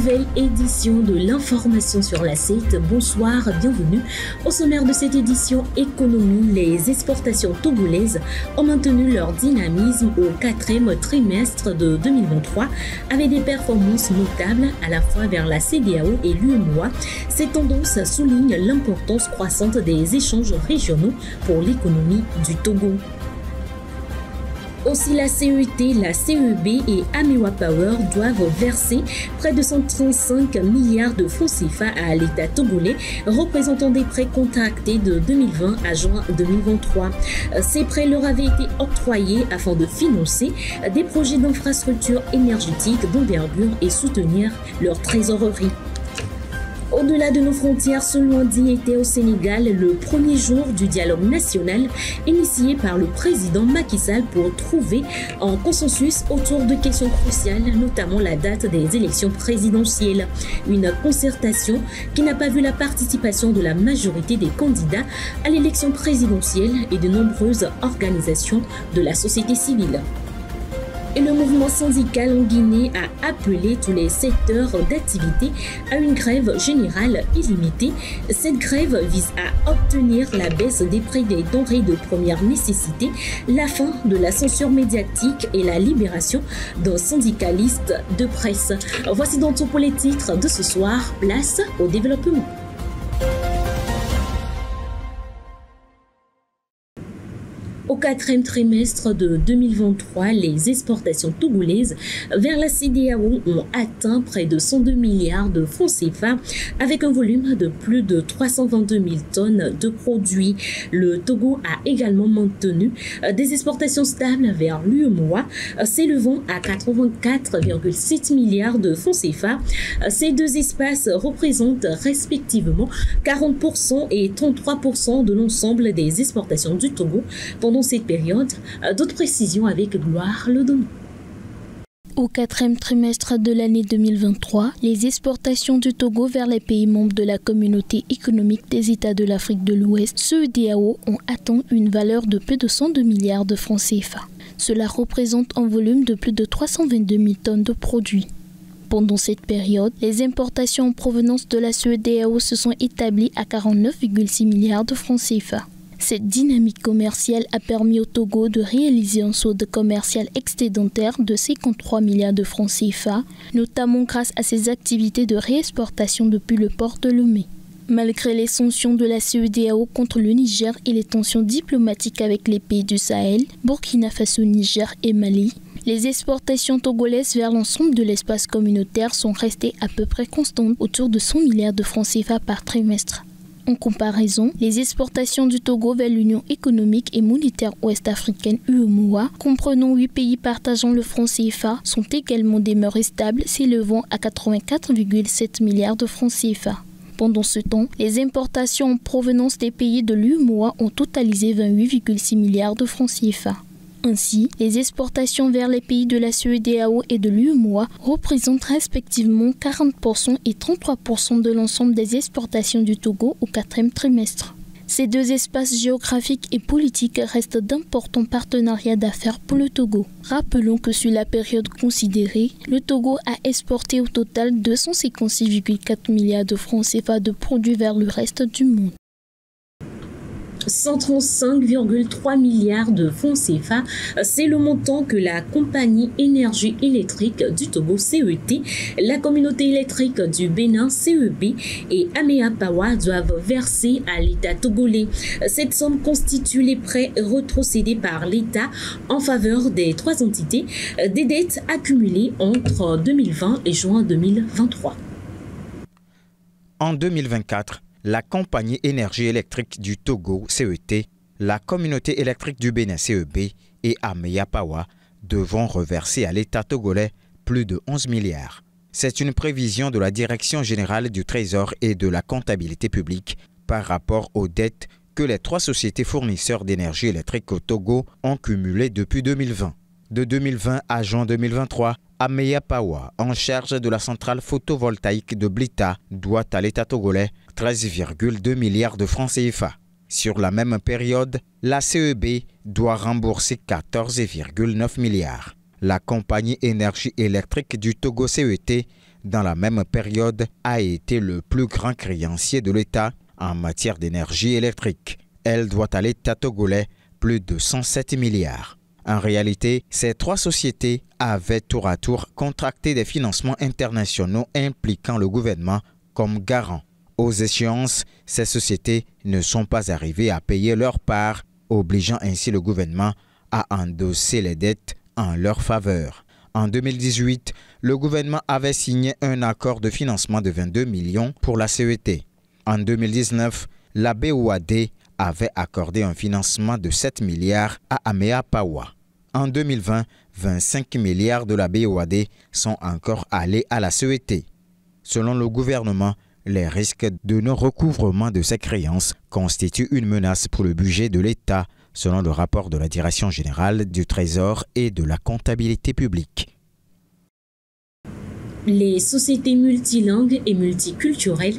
nouvelle édition de l'information sur la CET. Bonsoir, bienvenue. Au sommaire de cette édition économie, les exportations togolaises ont maintenu leur dynamisme au quatrième trimestre de 2023 avec des performances notables à la fois vers la CEDEAO et l'UEMOA. Cette tendance souligne l'importance croissante des échanges régionaux pour l'économie du Togo. Aussi, la CET, la CEB et Amewa Power doivent verser près de 135 milliards de francs CFA à l'État togolais, représentant des prêts contractés de 2020 à juin 2023. Ces prêts leur avaient été octroyés afin de financer des projets d'infrastructures énergétiques d'envergure et soutenir leur trésorerie. Au-delà de nos frontières, ce lundi était au Sénégal le premier jour du dialogue national initié par le président Macky Sall pour trouver un consensus autour de questions cruciales, notamment la date des élections présidentielles. Une concertation qui n'a pas vu la participation de la majorité des candidats à l'élection présidentielle et de nombreuses organisations de la société civile. Et le mouvement syndical en Guinée a appelé tous les secteurs d'activité à une grève générale illimitée. Cette grève vise à obtenir la baisse des prix des denrées de première nécessité, la fin de la censure médiatique et la libération d'un syndicaliste de presse. Voici donc tout pour les titres de ce soir. Place au développement. Au quatrième trimestre de 2023, les exportations togolaises vers la CEDEAO ont atteint près de 102 milliards de francs CFA avec un volume de plus de 322 000 tonnes de produits. Le Togo a également maintenu des exportations stables vers l'UEMOA, s'élevant à 84,7 milliards de francs CFA. Ces deux espaces représentent respectivement 40% et 33% de l'ensemble des exportations du Togo pendant cette période. D'autres précisions avec Gloire Lodono. Au quatrième trimestre de l'année 2023, les exportations du Togo vers les pays membres de la communauté économique des États de l'Afrique de l'Ouest, CEDEAO, ont atteint une valeur de plus de 102 milliards de francs CFA. Cela représente un volume de plus de 322 000 tonnes de produits. Pendant cette période, les importations en provenance de la CEDEAO se sont établies à 49,6 milliards de francs CFA. Cette dynamique commerciale a permis au Togo de réaliser un solde commercial excédentaire de 53 milliards de francs CFA, notamment grâce à ses activités de réexportation depuis le port de Lomé. Malgré les sanctions de la CEDEAO contre le Niger et les tensions diplomatiques avec les pays du Sahel, Burkina Faso, Niger et Mali, les exportations togolaises vers l'ensemble de l'espace communautaire sont restées à peu près constantes, autour de 100 milliards de francs CFA par trimestre. En comparaison, les exportations du Togo vers l'Union économique et monétaire ouest-africaine UEMOA, comprenant 8 pays partageant le franc CFA, sont également demeurées stables, s'élevant à 84,7 milliards de francs CFA. Pendant ce temps, les importations en provenance des pays de l'UEMOA ont totalisé 28,6 milliards de francs CFA. Ainsi, les exportations vers les pays de la CEDEAO et de l'UEMOA représentent respectivement 40% et 33% de l'ensemble des exportations du Togo au quatrième trimestre. Ces deux espaces géographiques et politiques restent d'importants partenariats d'affaires pour le Togo. Rappelons que sur la période considérée, le Togo a exporté au total 256,4 milliards de francs CFA de produits vers le reste du monde. 135,3 milliards de francs CFA, c'est le montant que la compagnie énergie électrique du Togo CET, la communauté électrique du Bénin CEB et Amewa Power doivent verser à l'État togolais. Cette somme constitue les prêts rétrocédés par l'État en faveur des trois entités, des dettes accumulées entre 2020 et juin 2023. En 2024, la compagnie énergie électrique du Togo, CET, la communauté électrique du Bénin, CEB, et Amewa Power devront reverser à l'État togolais plus de 11 milliards. C'est une prévision de la Direction générale du Trésor et de la comptabilité publique par rapport aux dettes que les trois sociétés fournisseurs d'énergie électrique au Togo ont cumulées depuis 2020. De 2020 à juin 2023, Amewa Power, en charge de la centrale photovoltaïque de Blita, doit à l'État togolais 13,2 milliards de francs CFA. Sur la même période, la CEB doit rembourser 14,9 milliards. La compagnie énergie électrique du Togo CET dans la même période, a été le plus grand créancier de l'État en matière d'énergie électrique. Elle doit à l'État togolais plus de 107 milliards. En réalité, ces trois sociétés avaient tour à tour contracté des financements internationaux impliquant le gouvernement comme garant. Aux échéances, ces sociétés ne sont pas arrivées à payer leur part, obligeant ainsi le gouvernement à endosser les dettes en leur faveur. En 2018, le gouvernement avait signé un accord de financement de 22 millions pour la CET. En 2019, la BOAD avait accordé un financement de 7 milliards à Ameapawa. En 2020, 25 milliards de la BOAD sont encore allés à la CET. Selon le gouvernement, les risques de non-recouvrement de ces créances constituent une menace pour le budget de l'État, selon le rapport de la Direction générale du Trésor et de la comptabilité publique. Les sociétés multilingues et multiculturelles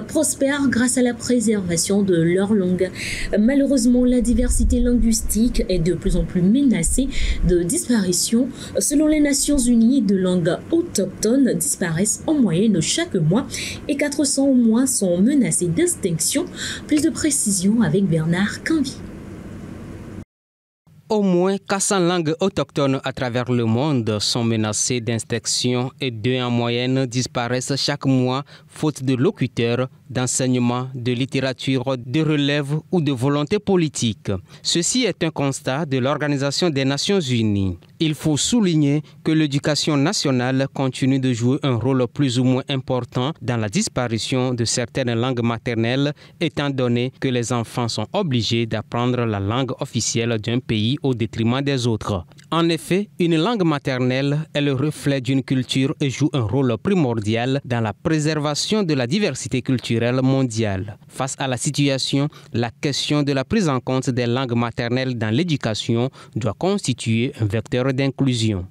prospèrent grâce à la préservation de leur langue. Malheureusement, la diversité linguistique est de plus en plus menacée de disparition. Selon les Nations Unies, de langues autochtones disparaissent en moyenne chaque mois et 400 au moins sont menacées d'extinction. Plus de précision avec Bernard Canvi. Au moins 400 langues autochtones à travers le monde sont menacées d'extinction et 2 en moyenne disparaissent chaque mois faute de locuteurs, d'enseignement, de littérature, de relève ou de volonté politique. Ceci est un constat de l'Organisation des Nations Unies. Il faut souligner que l'éducation nationale continue de jouer un rôle plus ou moins important dans la disparition de certaines langues maternelles, étant donné que les enfants sont obligés d'apprendre la langue officielle d'un pays au détriment des autres. En effet, une langue maternelle est le reflet d'une culture et joue un rôle primordial dans la préservation de la diversité culturelle mondiale. Face à la situation, la question de la prise en compte des langues maternelles dans l'éducation doit constituer un vecteur d'inclusion.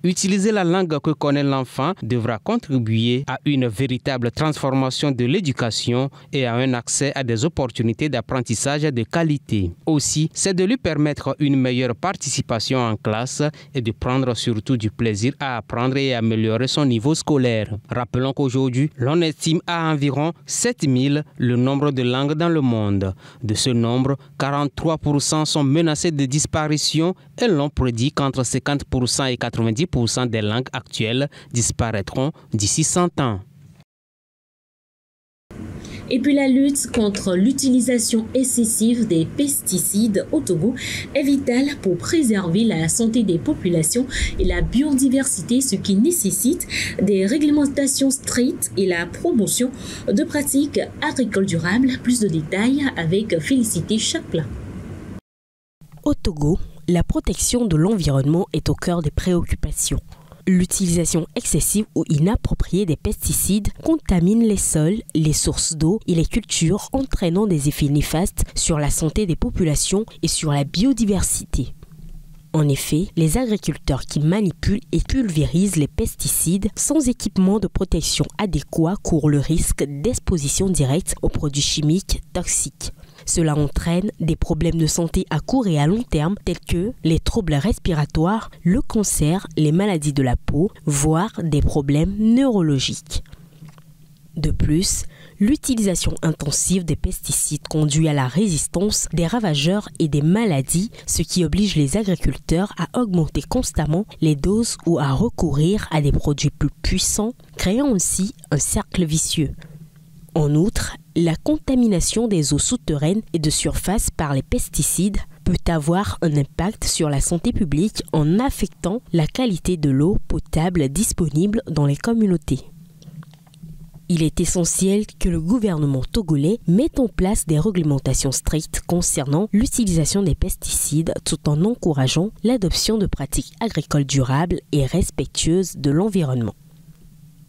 Utiliser la langue que connaît l'enfant devra contribuer à une véritable transformation de l'éducation et à un accès à des opportunités d'apprentissage de qualité. Aussi, c'est de lui permettre une meilleure participation en classe et de prendre surtout du plaisir à apprendre et améliorer son niveau scolaire. Rappelons qu'aujourd'hui, l'on estime à environ 7000 le nombre de langues dans le monde. De ce nombre, 43% sont menacés de disparition et l'on prédit qu'entre 50% et 90% des langues actuelles disparaîtront d'ici 100 ans. Et puis la lutte contre l'utilisation excessive des pesticides au Togo est vitale pour préserver la santé des populations et la biodiversité, ce qui nécessite des réglementations strictes et la promotion de pratiques agricoles durables. Plus de détails avec Félicité Chaplin. Au Togo, la protection de l'environnement est au cœur des préoccupations. L'utilisation excessive ou inappropriée des pesticides contamine les sols, les sources d'eau et les cultures, entraînant des effets néfastes sur la santé des populations et sur la biodiversité. En effet, les agriculteurs qui manipulent et pulvérisent les pesticides sans équipement de protection adéquat courent le risque d'exposition directe aux produits chimiques toxiques. Cela entraîne des problèmes de santé à court et à long terme tels que les troubles respiratoires, le cancer, les maladies de la peau, voire des problèmes neurologiques. De plus, l'utilisation intensive des pesticides conduit à la résistance des ravageurs et des maladies, ce qui oblige les agriculteurs à augmenter constamment les doses ou à recourir à des produits plus puissants, créant aussi un cercle vicieux. En outre, la contamination des eaux souterraines et de surface par les pesticides peut avoir un impact sur la santé publique en affectant la qualité de l'eau potable disponible dans les communautés. Il est essentiel que le gouvernement togolais mette en place des réglementations strictes concernant l'utilisation des pesticides tout en encourageant l'adoption de pratiques agricoles durables et respectueuses de l'environnement.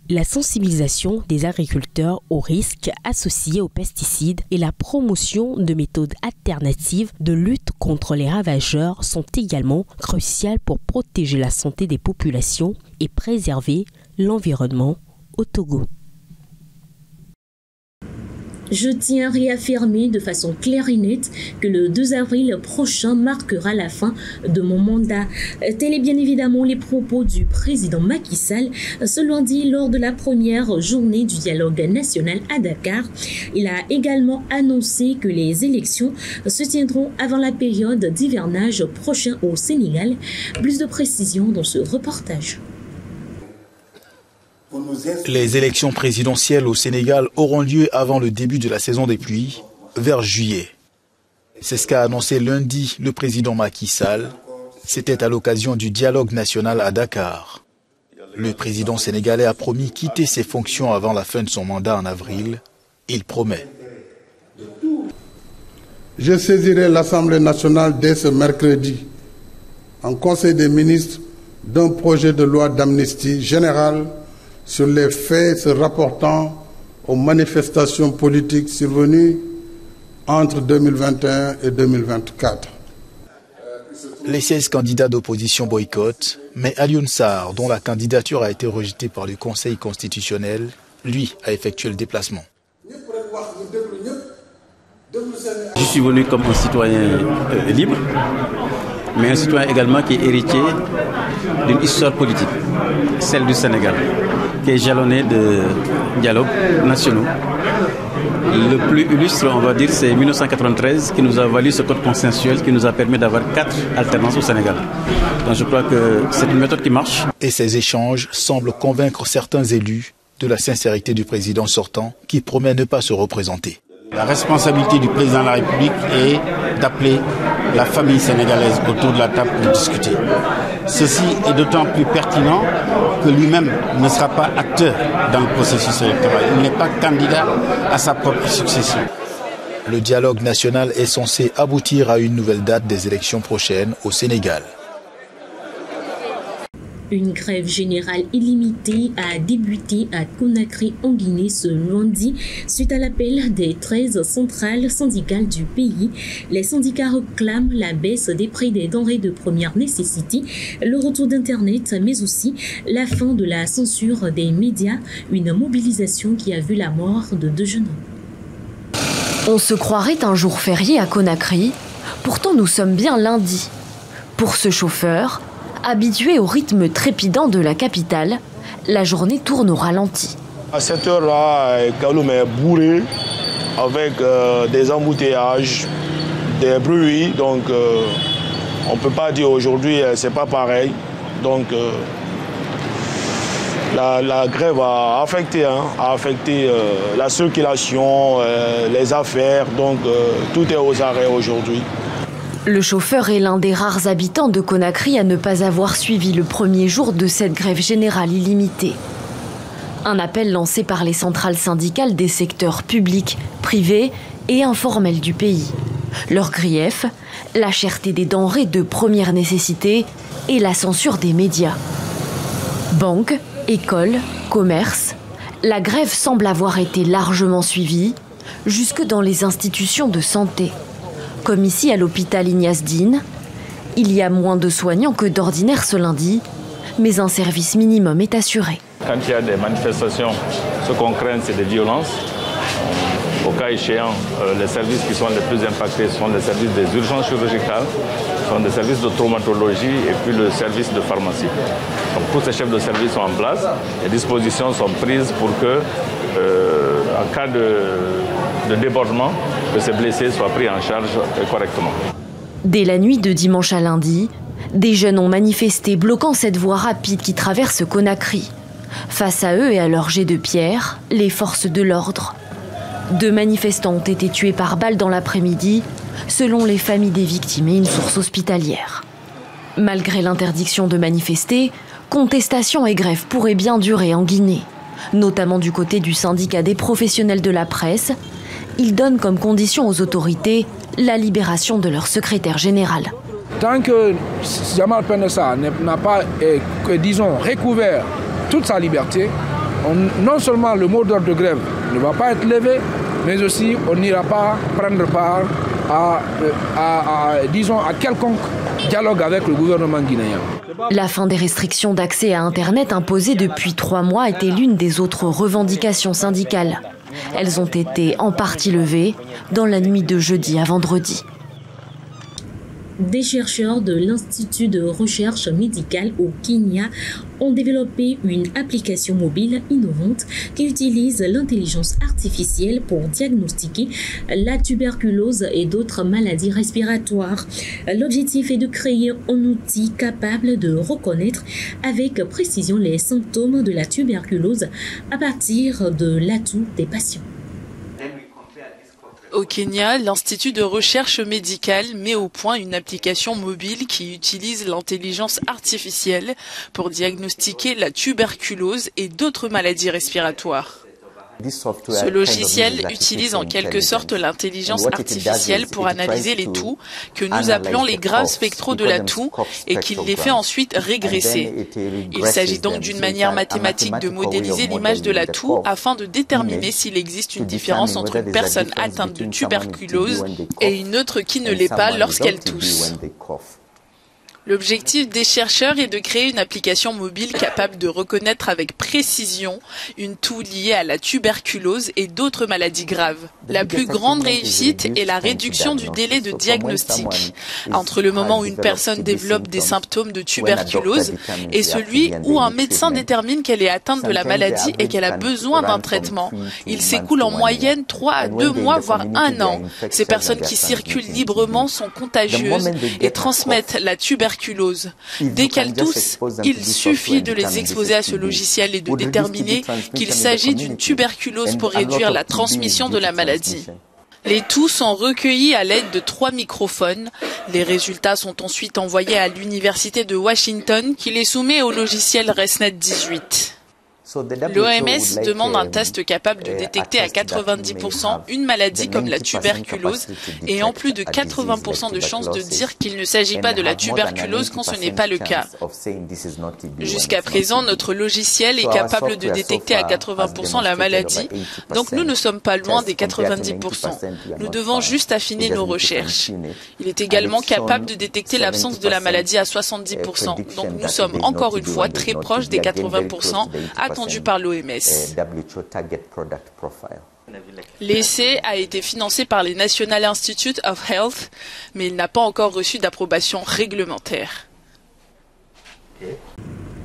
La sensibilisation des agriculteurs aux risques associés aux pesticides et la promotion de méthodes alternatives de lutte contre les ravageurs sont également cruciales pour protéger la santé des populations et préserver l'environnement au Togo. Je tiens à réaffirmer de façon claire et nette que le 2 avril prochain marquera la fin de mon mandat. Tels est bien évidemment les propos du président Macky Sall ce lundi lors de la première journée du dialogue national à Dakar. Il a également annoncé que les élections se tiendront avant la période d'hivernage prochain au Sénégal. Plus de précisions dans ce reportage. Les élections présidentielles au Sénégal auront lieu avant le début de la saison des pluies, vers juillet. C'est ce qu'a annoncé lundi le président Macky Sall. C'était à l'occasion du dialogue national à Dakar. Le président sénégalais a promis quitter ses fonctions avant la fin de son mandat en avril. Il promet. Je saisirai l'Assemblée nationale dès ce mercredi en Conseil des ministres d'un projet de loi d'amnistie générale sur les faits se rapportant aux manifestations politiques survenues entre 2021 et 2024. Les 16 candidats d'opposition boycottent, mais Alioune Sarr, dont la candidature a été rejetée par le Conseil constitutionnel, lui a effectué le déplacement. Je suis venu comme un citoyen libre, mais un citoyen également qui est héritier d'une histoire politique, celle du Sénégal, qui est jalonnée de dialogues nationaux. Le plus illustre, on va dire, c'est 1993 qui nous a valu ce code consensuel qui nous a permis d'avoir 4 alternances au Sénégal. Donc je crois que c'est une méthode qui marche. Et ces échanges semblent convaincre certains élus de la sincérité du président sortant qui promet ne pas se représenter. La responsabilité du président de la République est d'appeler la famille sénégalaise autour de la table pour discuter. Ceci est d'autant plus pertinent que lui-même ne sera pas acteur dans le processus électoral. Il n'est pas candidat à sa propre succession. Le dialogue national est censé aboutir à une nouvelle date des élections prochaines au Sénégal. Une grève générale illimitée a débuté à Conakry en Guinée ce lundi suite à l'appel des 13 centrales syndicales du pays. Les syndicats réclament la baisse des prix des denrées de première nécessité, le retour d'Internet, mais aussi la fin de la censure des médias, une mobilisation qui a vu la mort de 2 jeunes hommes. On se croirait un jour férié à Conakry, pourtant nous sommes bien lundi. Pour ce chauffeur, habitué au rythme trépidant de la capitale, la journée tourne au ralenti. À cette heure-là, Kaloum est bourré avec des embouteillages, des bruits. Donc on ne peut pas dire aujourd'hui c'est pas pareil. Donc la grève a affecté la circulation, les affaires. Donc tout est aux arrêts aujourd'hui. Le chauffeur est l'un des rares habitants de Conakry à ne pas avoir suivi le premier jour de cette grève générale illimitée. Un appel lancé par les centrales syndicales des secteurs publics, privés et informels du pays. Leur grief, la cherté des denrées de première nécessité et la censure des médias. Banques, écoles, commerces, la grève semble avoir été largement suivie, jusque dans les institutions de santé. Comme ici à l'hôpital Ignace Dine, il y a moins de soignants que d'ordinaire ce lundi, mais un service minimum est assuré. Quand il y a des manifestations, ce qu'on craint, c'est des violences. Au cas échéant, les services qui sont les plus impactés sont les services des urgences chirurgicales, sont des services de traumatologie et puis le service de pharmacie. Donc tous ces chefs de service sont en place, les dispositions sont prises pour que, en cas de débordement, que ces blessés soient pris en charge correctement. Dès la nuit de dimanche à lundi, des jeunes ont manifesté bloquant cette voie rapide qui traverse Conakry. Face à eux et à leurs jets de pierre, les forces de l'ordre. 2 manifestants ont été tués par balle dans l'après-midi, selon les familles des victimes et une source hospitalière. Malgré l'interdiction de manifester, contestation et grève pourraient bien durer en Guinée, notamment du côté du syndicat des professionnels de la presse. Ils donnent comme condition aux autorités la libération de leur secrétaire général. Tant que Jamal Penessa n'a pas, disons, recouvert toute sa liberté, non seulement le mot d'ordre de grève ne va pas être levé, mais aussi on n'ira pas prendre part à quelconque dialogue avec le gouvernement guinéen. La fin des restrictions d'accès à Internet imposées depuis 3 mois était l'une des autres revendications syndicales. Elles ont été en partie levées dans la nuit de jeudi à vendredi. Des chercheurs de l'Institut de recherche médicale au Kenya ont développé une application mobile innovante qui utilise l'intelligence artificielle pour diagnostiquer la tuberculose et d'autres maladies respiratoires. L'objectif est de créer un outil capable de reconnaître avec précision les symptômes de la tuberculose à partir de l'atout des patients. Au Kenya, l'Institut de recherche médicale met au point une application mobile qui utilise l'intelligence artificielle pour diagnostiquer la tuberculose et d'autres maladies respiratoires. Ce logiciel utilise en quelque sorte l'intelligence artificielle pour analyser les toux que nous appelons les graphes spectraux de la toux et qu'il les fait ensuite régresser. Il s'agit donc d'une manière mathématique de modéliser l'image de la toux afin de déterminer s'il existe une différence entre une personne atteinte de tuberculose et une autre qui ne l'est pas lorsqu'elle tousse. L'objectif des chercheurs est de créer une application mobile capable de reconnaître avec précision une toux liée à la tuberculose et d'autres maladies graves. La plus grande réussite est la réduction du délai de diagnostic entre le moment où une personne développe des symptômes de tuberculose et celui où un médecin détermine qu'elle est atteinte de la maladie et qu'elle a besoin d'un traitement. Il s'écoule en moyenne 3 à 2 mois, voire 1 an. Ces personnes qui circulent librement sont contagieuses et transmettent la tuberculose. Dès qu'elles toussent, il suffit de les exposer à ce logiciel et de déterminer qu'il s'agit d'une tuberculose pour réduire la transmission de la maladie. Les toux sont recueillis à l'aide de 3 microphones. Les résultats sont ensuite envoyés à l'Université de Washington qui les soumet au logiciel ResNet 18. L'OMS demande un test capable de détecter à 90% une maladie comme la tuberculose et en plus de 80% de chances de dire qu'il ne s'agit pas de la tuberculose quand ce n'est pas le cas. Jusqu'à présent, notre logiciel est capable de détecter à 80% la maladie, donc nous ne sommes pas loin des 90%. Nous devons juste affiner nos recherches. Il est également capable de détecter l'absence de la maladie à 70%, donc nous sommes encore une fois très proches des 80% attendus par l'OMS. L'essai a été financé par les National Institutes of Health, mais il n'a pas encore reçu d'approbation réglementaire.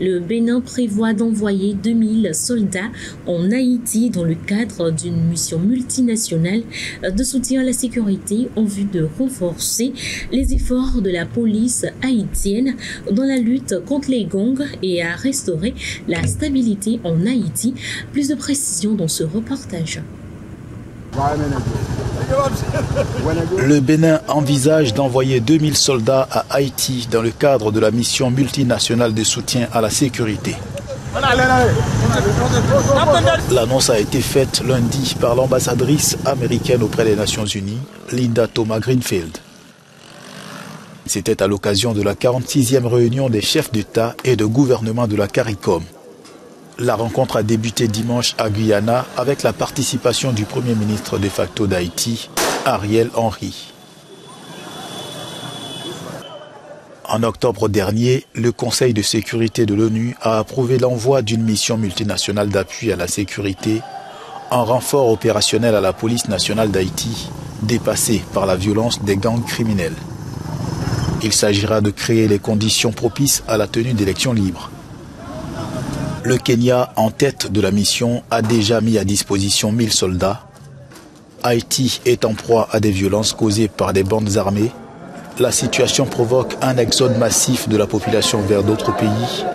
Le Bénin prévoit d'envoyer 2000 soldats en Haïti dans le cadre d'une mission multinationale de soutien à la sécurité en vue de renforcer les efforts de la police haïtienne dans la lutte contre les gangs et à restaurer la stabilité en Haïti. Plus de précisions dans ce reportage. Le Bénin envisage d'envoyer 2000 soldats à Haïti dans le cadre de la mission multinationale de soutien à la sécurité. L'annonce a été faite lundi par l'ambassadrice américaine auprès des Nations Unies, Linda Thomas-Greenfield. C'était à l'occasion de la 46e réunion des chefs d'État et de gouvernement de la CARICOM. La rencontre a débuté dimanche à Guyana avec la participation du Premier ministre de facto d'Haïti, Ariel Henry. En octobre dernier, le Conseil de sécurité de l'ONU a approuvé l'envoi d'une mission multinationale d'appui à la sécurité en renfort opérationnel à la police nationale d'Haïti, dépassée par la violence des gangs criminels. Il s'agira de créer les conditions propices à la tenue d'élections libres. Le Kenya, en tête de la mission, a déjà mis à disposition 1000 soldats. Haïti est en proie à des violences causées par des bandes armées. La situation provoque un exode massif de la population vers d'autres pays.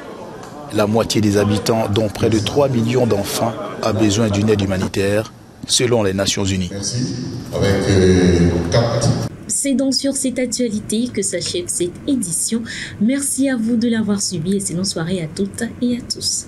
La moitié des habitants, dont près de 3 millions d'enfants, a besoin d'une aide humanitaire, selon les Nations Unies. C'est donc sur cette actualité que s'achève cette édition. Merci à vous de l'avoir suivi et excellente soirée à toutes et à tous.